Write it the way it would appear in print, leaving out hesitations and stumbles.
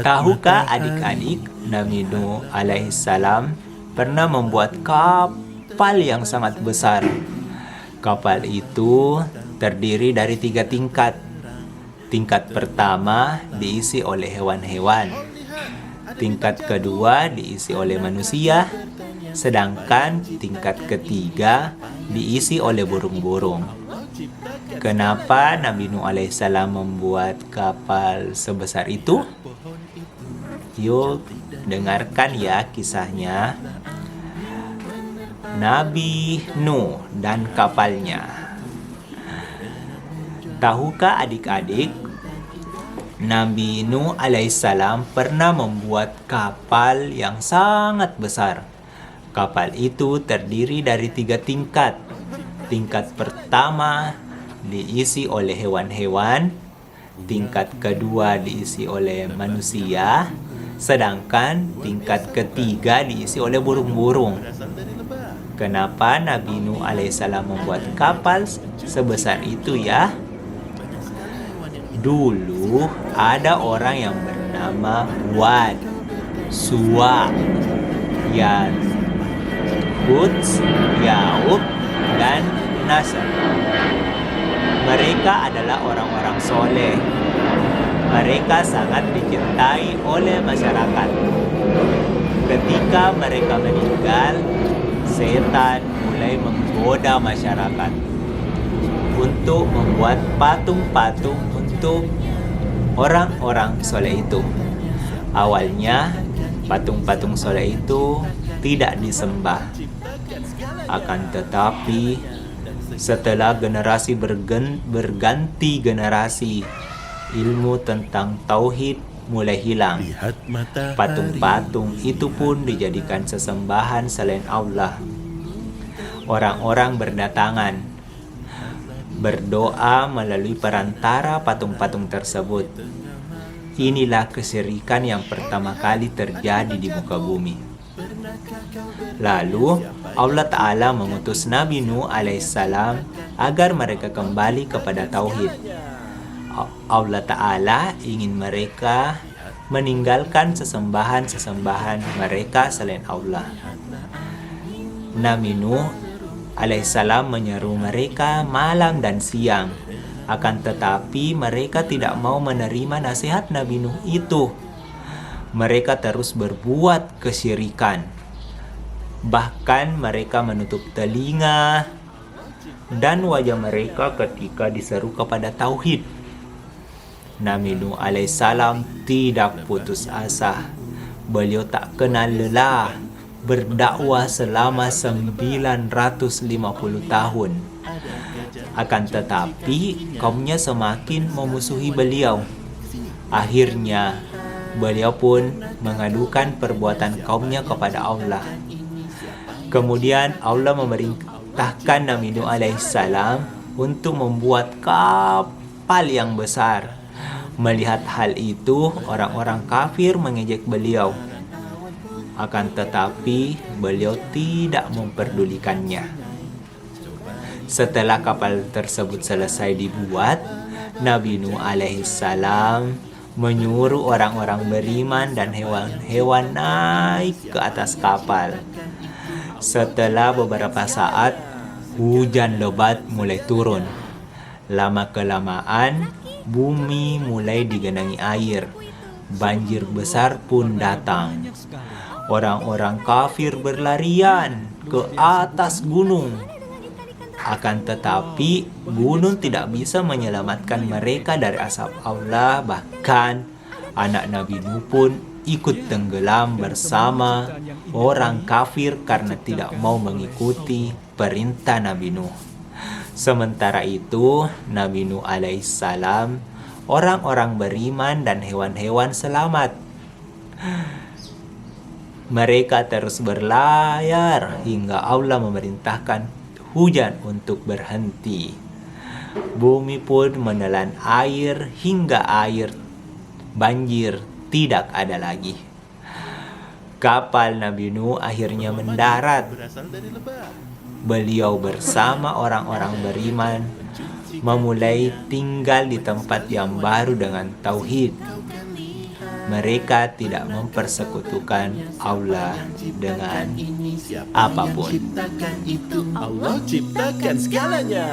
Tahukah adik-adik, Nabi Nuh alaihissalam pernah membuat kapal yang sangat besar. Kapal itu terdiri dari 3 tingkat. Tingkat pertama diisi oleh hewan-hewan. Tingkat kedua diisi oleh manusia. Sedangkan tingkat ketiga diisi oleh burung-burung. Kenapa Nabi Nuh alaihissalam membuat kapal sebesar itu? Yuk, dengarkan ya kisahnya. Nabi Nuh dan kapalnya. Tahukah adik-adik, Nabi Nuh alaihissalam pernah membuat kapal yang sangat besar. Kapal itu terdiri dari 3 tingkat. Tingkat pertama diisi oleh hewan-hewan. Tingkat kedua diisi oleh manusia. Sedangkan tingkat ketiga diisi oleh burung-burung. Kenapa Nabi Nuh alaihissalam membuat kapal sebesar itu ya? Dulu ada orang yang bernama Wad, Suwa, Yad, Hud, Yaub, dan Nasr. Mereka adalah orang-orang soleh. Mereka sangat dicintai oleh masyarakat. Ketika mereka meninggal, setan mulai menggoda masyarakat untuk membuat patung-patung untuk orang-orang soleh itu. Awalnya, patung-patung soleh itu tidak disembah. Akan tetapi, setelah generasi berganti generasi, ilmu tentang tauhid mulai hilang. Patung-patung itu pun dijadikan sesembahan selain Allah. Orang-orang berdatangan, berdoa melalui perantara patung-patung tersebut. Inilah kesyirikan yang pertama kali terjadi di muka bumi. Lalu Allah Ta'ala mengutus Nabi Nuh alaihissalam agar mereka kembali kepada tauhid. Allah Ta'ala ingin mereka meninggalkan sesembahan-sesembahan mereka selain Allah. Nabi Nuh alaihissalam menyeru mereka malam dan siang. Akan tetapi mereka tidak mau menerima nasihat Nabi Nuh itu. Mereka terus berbuat kesyirikan. Bahkan mereka menutup telinga dan wajah mereka ketika diseru kepada tauhid. Nabi Nuh alaihissalam tidak putus asa. Beliau tak kenal lelah, berdakwah selama 950 tahun. Akan tetapi kaumnya semakin memusuhi beliau. Akhirnya beliau pun mengadukan perbuatan kaumnya kepada Allah. Kemudian Allah memerintahkan Nabi Nuh alaihissalam untuk membuat kapal yang besar. Melihat hal itu, orang-orang kafir mengejek beliau. Akan tetapi, beliau tidak memperdulikannya. Setelah kapal tersebut selesai dibuat, Nabi Nuh alaihissalam menyuruh orang-orang beriman dan hewan-hewan naik ke atas kapal. Setelah beberapa saat, hujan lebat mulai turun. Lama-kelamaan, bumi mulai digenangi air. Banjir besar pun datang. Orang-orang kafir berlarian ke atas gunung. Akan tetapi, gunung tidak bisa menyelamatkan mereka dari azab Allah. Bahkan, anak Nabi Nuh pun ikut tenggelam bersama orang kafir karena tidak mau mengikuti perintah Nabi Nuh. Sementara itu, Nabi Nuh alaihissalam, orang-orang beriman dan hewan-hewan selamat. Mereka terus berlayar hingga Allah memerintahkan hujan untuk berhenti. Bumi pun menelan air hingga air banjir tidak ada lagi. Kapal Nabi Nuh akhirnya mendarat. Beliau bersama orang-orang beriman memulai tinggal di tempat yang baru dengan tauhid. Mereka tidak mempersekutukan Allah dengan apapun. Ciptakan itu Allah ciptakan segalanya.